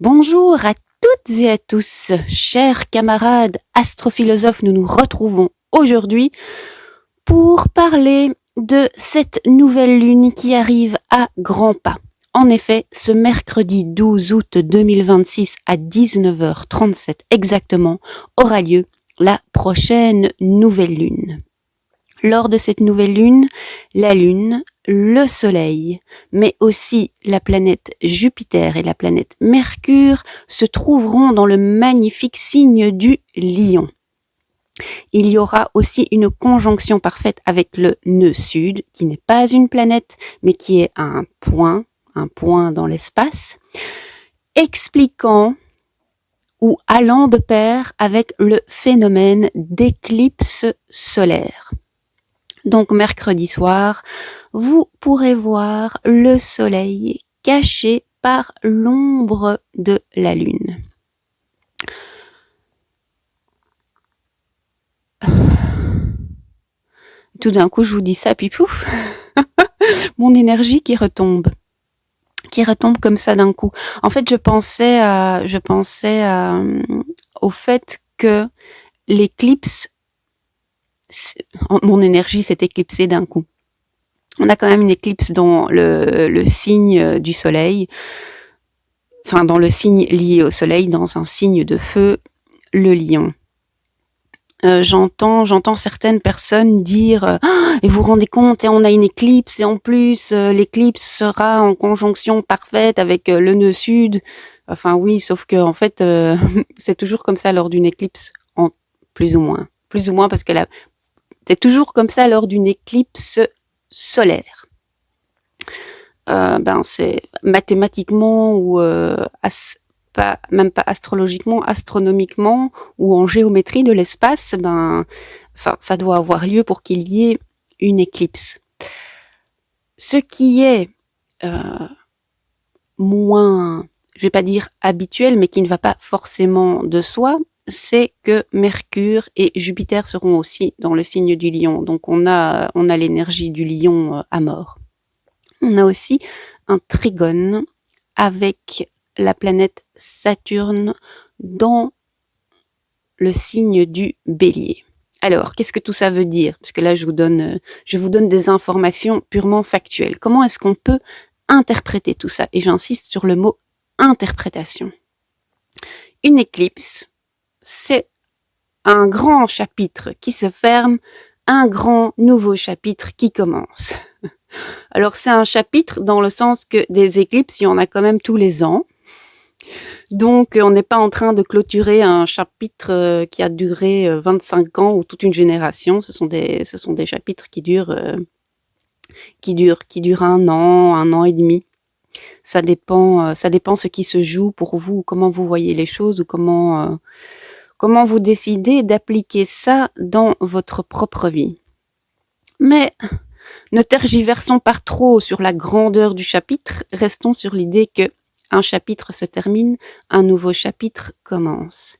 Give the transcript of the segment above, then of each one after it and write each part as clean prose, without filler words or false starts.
Bonjour à toutes et à tous, chers camarades astrophilosophes, nous nous retrouvons aujourd'hui pour parler de cette nouvelle lune qui arrive à grands pas. En effet, ce mercredi 12 août 2026 à 19h37 exactement aura lieu la prochaine nouvelle lune. Lors de cette nouvelle lune, la Lune, le Soleil, mais aussi la planète Jupiter et la planète Mercure se trouveront dans le magnifique signe du Lion. Il y aura aussi une conjonction parfaite avec le nœud sud, qui n'est pas une planète, mais qui est un point dans l'espace, expliquant ou allant de pair avec le phénomène d'éclipse solaire. Donc mercredi soir, vous pourrez voir le soleil caché par l'ombre de la lune. Tout d'un coup, je vous dis ça, puis pouf, mon énergie qui retombe comme ça d'un coup. En fait, je pensais au fait que l'éclipse, mon énergie s'est éclipsée d'un coup. On a quand même une éclipse dans le signe du soleil, enfin dans le signe lié au soleil, dans un signe de feu, le lion. J'entends certaines personnes dire et vous vous rendez compte, on a une éclipse et en plus l'éclipse sera en conjonction parfaite avec le nœud sud. Enfin oui, sauf que en fait c'est toujours comme ça lors d'une éclipse, en plus ou moins parce que c'est toujours comme ça lors d'une éclipse solaire. C'est mathématiquement ou même pas astrologiquement, astronomiquement ou en géométrie de l'espace, ça doit avoir lieu pour qu'il y ait une éclipse. Ce qui est moins, je vais pas dire habituel, mais qui ne va pas forcément de soi, c'est que Mercure et Jupiter seront aussi dans le signe du Lion. Donc on a l'énergie du Lion à mort. On a aussi un trigone avec la planète Saturne dans le signe du Bélier. Alors, qu'est-ce que tout ça veut dire? Parce que là, je vous donne des informations purement factuelles. Comment est-ce qu'on peut interpréter tout ça? Et j'insiste sur le mot interprétation. Une éclipse, c'est un grand chapitre qui se ferme, un grand nouveau chapitre qui commence. Alors, c'est un chapitre dans le sens que des éclipses, il y en a quand même tous les ans. Donc, on n'est pas en train de clôturer un chapitre qui a duré 25 ans ou toute une génération. Ce sont des chapitres qui durent un an et demi. Ça dépend ce qui se joue pour vous, comment vous voyez les choses ou comment vous décidez d'appliquer ça dans votre propre vie. Mais ne tergiversons pas trop sur la grandeur du chapitre, restons sur l'idée que un chapitre se termine, un nouveau chapitre commence.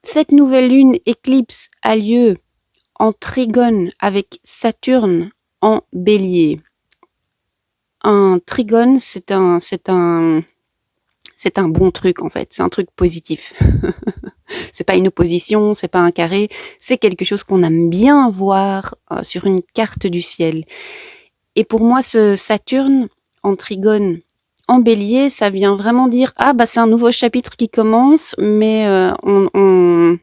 Cette nouvelle lune éclipse a lieu en trigone avec Saturne en Bélier. Un trigone, c'est un bon truc en fait, c'est un truc positif. C'est pas une opposition, c'est pas un carré, c'est quelque chose qu'on aime bien voir sur une carte du ciel. Et pour moi, ce Saturne en trigone en Bélier, ça vient vraiment dire c'est un nouveau chapitre qui commence, mais on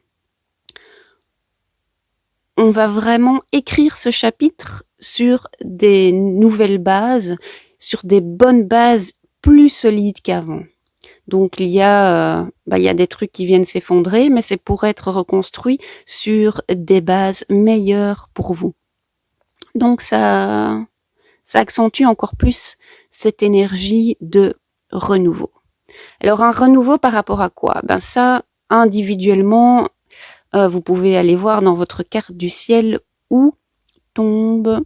va vraiment écrire ce chapitre sur des nouvelles bases, sur des bonnes bases plus solides qu'avant. Donc il y a des trucs qui viennent s'effondrer, mais c'est pour être reconstruit sur des bases meilleures pour vous. Donc ça accentue encore plus cette énergie de renouveau. Alors un renouveau par rapport à quoi? Ça, individuellement, vous pouvez aller voir dans votre carte du ciel où tombe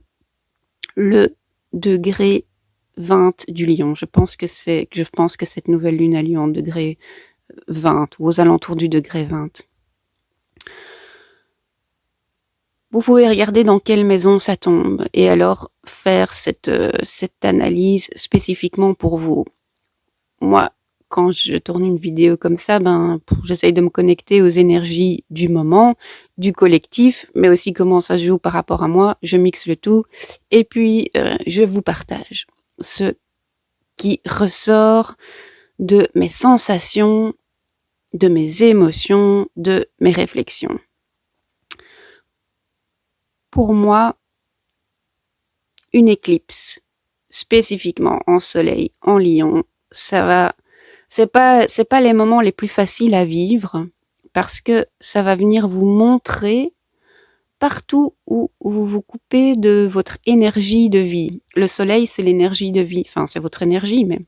le degré 20 du Lion. Je pense que cette nouvelle lune a lieu en degré 20 ou aux alentours du degré 20. Vous pouvez regarder dans quelle maison ça tombe et alors faire cette analyse spécifiquement pour vous. moi, quand je tourne une vidéo comme ça, j'essaye de me connecter aux énergies du moment, du collectif, mais aussi comment ça se joue par rapport à moi. Je mixe le tout et puis je vous partage ce qui ressort de mes sensations, de mes émotions, de mes réflexions. Pour moi, une éclipse, spécifiquement en soleil, en lion, c'est pas les moments les plus faciles à vivre parce que ça va venir vous montrer partout où vous vous coupez de votre énergie de vie. Le soleil, c'est l'énergie de vie. Enfin, c'est votre énergie, mais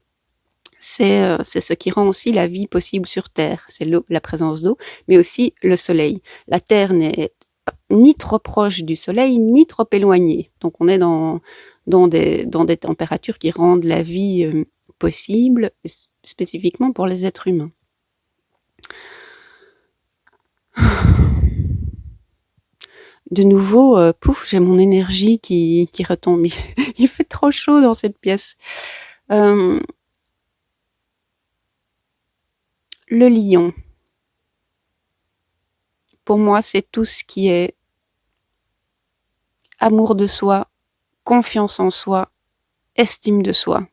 c'est ce qui rend aussi la vie possible sur Terre. C'est l'eau, la présence d'eau, mais aussi le soleil. La Terre n'est ni trop proche du soleil, ni trop éloignée. Donc, on est dans des températures qui rendent la vie possible, spécifiquement pour les êtres humains. De nouveau, j'ai mon énergie qui retombe. Il fait trop chaud dans cette pièce. Le lion. Pour moi, c'est tout ce qui est amour de soi, confiance en soi, estime de soi.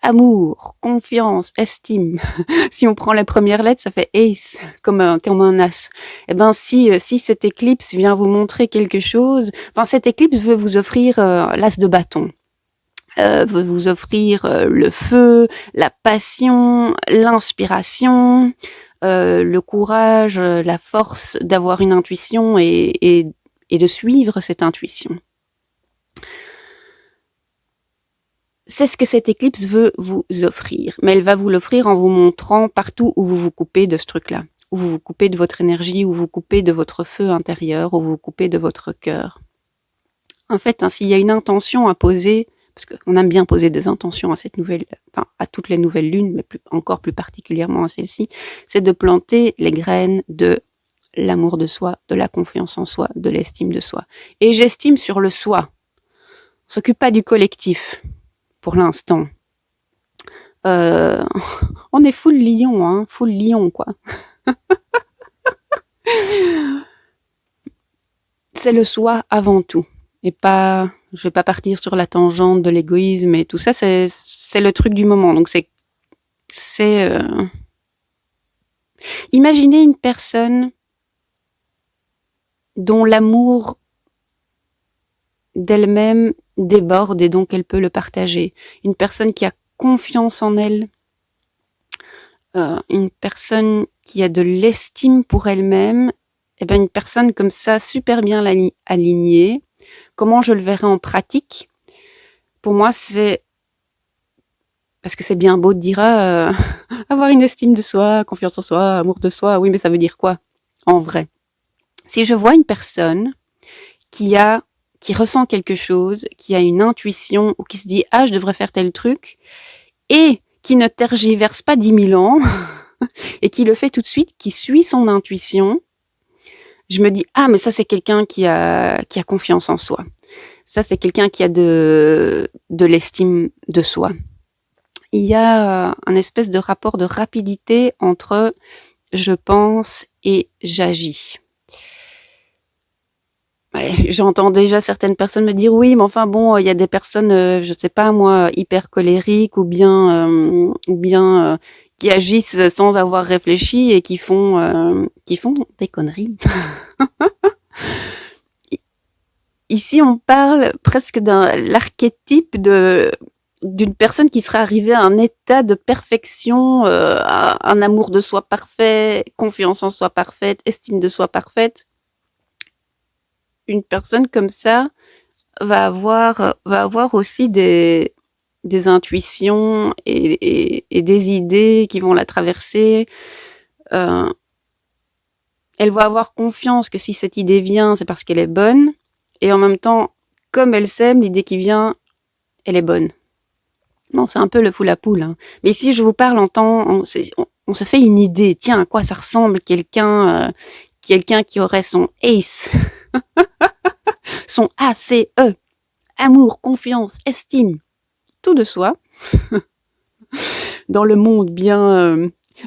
Amour, confiance, estime. Si on prend les premières lettres, ça fait ace, comme un as. Eh ben, si cette éclipse vient vous montrer quelque chose, cette éclipse veut vous offrir l'as de bâton. Veut vous offrir le feu, la passion, l'inspiration, le courage, la force d'avoir une intuition et de suivre cette intuition. C'est ce que cette éclipse veut vous offrir, mais elle va vous l'offrir en vous montrant partout où vous vous coupez de ce truc-là, où vous vous coupez de votre énergie, où vous vous coupez de votre feu intérieur, où vous vous coupez de votre cœur. En fait, s'il y a une intention à poser, parce qu'on aime bien poser des intentions à toutes les nouvelles lunes, mais encore plus particulièrement à celle-ci, c'est de planter les graines de l'amour de soi, de la confiance en soi, de l'estime de soi. Et j'estime sur le soi. On s'occupe pas du collectif, pour l'instant. On est full lion, quoi. C'est le soi avant tout. Et pas, je vais pas partir sur la tangente de l'égoïsme et tout ça, c'est le truc du moment. Donc imaginez une personne dont l'amour d'elle-même déborde et donc elle peut le partager. Une personne qui a confiance en elle, une personne qui a de l'estime pour elle-même, une personne comme ça, super bien alignée. Comment je le verrai en pratique ? Pour moi, c'est parce que c'est bien beau de dire avoir une estime de soi, confiance en soi, amour de soi. Oui, mais ça veut dire quoi en vrai ? Si je vois une personne qui ressent quelque chose, qui a une intuition ou qui se dit je devrais faire tel truc et qui ne tergiverse pas 10 000 ans et qui le fait tout de suite, qui suit son intuition, je me dis mais ça c'est quelqu'un qui a confiance en soi. Ça c'est quelqu'un qui a de l'estime de soi. Il y a un espèce de rapport de rapidité entre je pense et j'agis. Ouais, j'entends déjà certaines personnes me dire oui, mais enfin bon, il y a des personnes, je sais pas moi, hyper colériques ou bien qui agissent sans avoir réfléchi et qui font des conneries. Ici, on parle presque l'archétype d'une personne qui serait arrivée à un état de perfection, à un amour de soi parfait, confiance en soi parfaite, estime de soi parfaite. Une personne comme ça va avoir aussi des intuitions et des idées qui vont la traverser. Elle va avoir confiance que si cette idée vient, c'est parce qu'elle est bonne. Et en même temps, comme elle s'aime, l'idée qui vient, elle est bonne. Bon, c'est un peu le fou la poule. Hein. Mais ici, je vous parle on se fait une idée. Tiens, à quoi ça ressemble quelqu'un qui aurait son ACE son ACE, amour, confiance, estime, tout de soi. dans le monde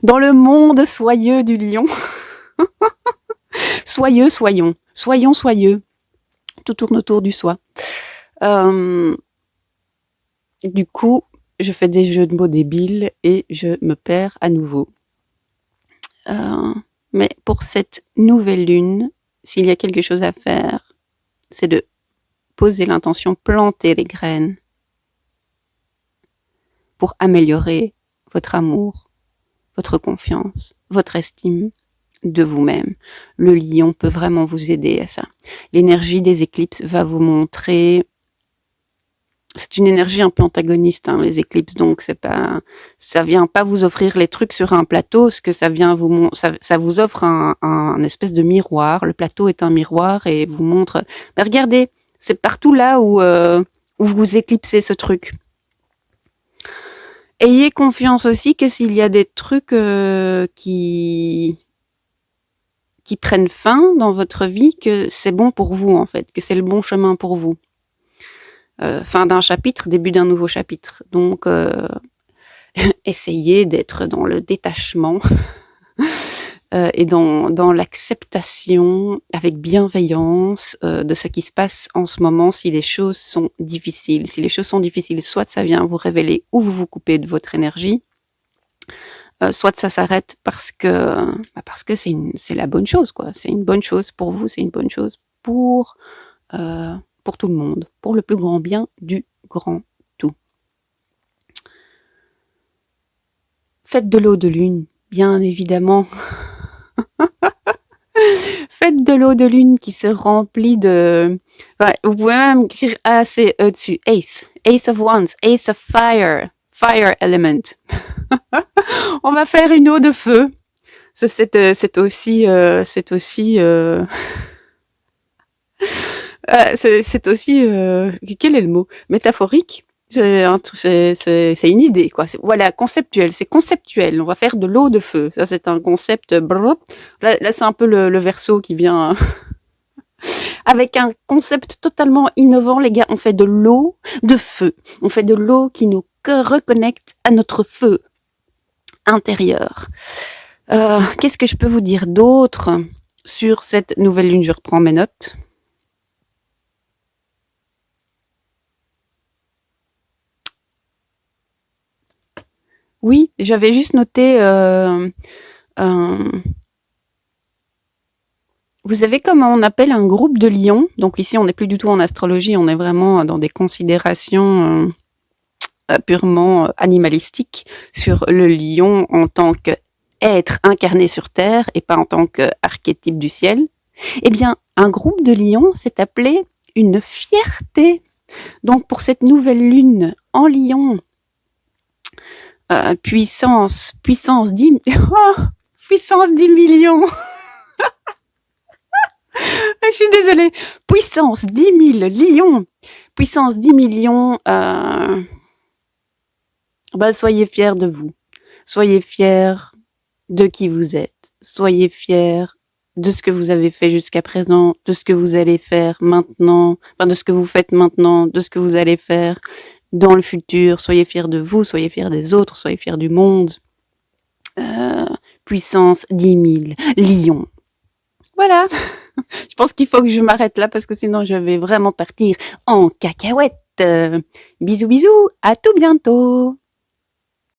dans le monde soyeux du lion. Soyons. Tout tourne autour du soi. Du coup, je fais des jeux de mots débiles et je me perds à nouveau. Mais pour cette nouvelle lune, s'il y a quelque chose à faire, c'est de poser l'intention, planter les graines pour améliorer votre amour, votre confiance, votre estime de vous-même. Le lion peut vraiment vous aider à ça. L'énergie des éclipses va vous montrer. C'est une énergie un peu antagoniste, hein, les éclipses, donc ça vient pas vous offrir les trucs sur un plateau, ce que ça vient ça vous offre un espèce de miroir. Le plateau est un miroir et vous montre, mais regardez, c'est partout là où vous éclipsez ce truc. Ayez confiance aussi que s'il y a des trucs qui prennent fin dans votre vie, que c'est bon pour vous en fait, que c'est le bon chemin pour vous. Fin d'un chapitre, début d'un nouveau chapitre. Donc, essayez d'être dans le détachement et dans l'acceptation avec bienveillance de ce qui se passe en ce moment si les choses sont difficiles. Si les choses sont difficiles, soit ça vient vous révéler où vous vous coupez de votre énergie, soit ça s'arrête parce que c'est la bonne chose, quoi. C'est une bonne chose pour vous, c'est une bonne chose pour tout le monde, pour le plus grand bien du grand tout. Faites de l'eau de lune, bien évidemment. Faites de l'eau de lune qui se remplit de... Enfin, vous pouvez même écrire ACE dessus. Ace of Wands, Ace of Fire, Fire Element. On va faire une eau de feu. Ça, c'est aussi quel est le mot? Métaphorique. C'est une idée, quoi. Voilà, conceptuel. C'est conceptuel. On va faire de l'eau de feu. Ça, c'est un concept. Là, c'est un peu le Verseau qui vient avec un concept totalement innovant, les gars. On fait de l'eau de feu. On fait de l'eau qui nous reconnecte à notre feu intérieur. Qu'est-ce que je peux vous dire d'autre sur cette nouvelle lune? Je reprends mes notes. Oui, j'avais juste noté. Vous avez comme on appelle un groupe de lions. Donc ici, on n'est plus du tout en astrologie, on est vraiment dans des considérations purement animalistiques sur le lion en tant qu'être incarné sur Terre et pas en tant qu'archétype du ciel. Eh bien, un groupe de lions s'est appelé une fierté. Donc pour cette nouvelle lune en lion, puissance 10 millions. Je suis désolée. Puissance 10 000 lions. Puissance 10 millions. Soyez fiers de vous. Soyez fiers de qui vous êtes. Soyez fiers de ce que vous avez fait jusqu'à présent, de ce que vous allez faire maintenant, de ce que vous faites maintenant, de ce que vous allez faire dans le futur. Soyez fiers de vous, soyez fiers des autres, soyez fiers du monde. Puissance 10 000 lions. Voilà. Je pense qu'il faut que je m'arrête là parce que sinon je vais vraiment partir en cacahuète. Bisous, à tout bientôt.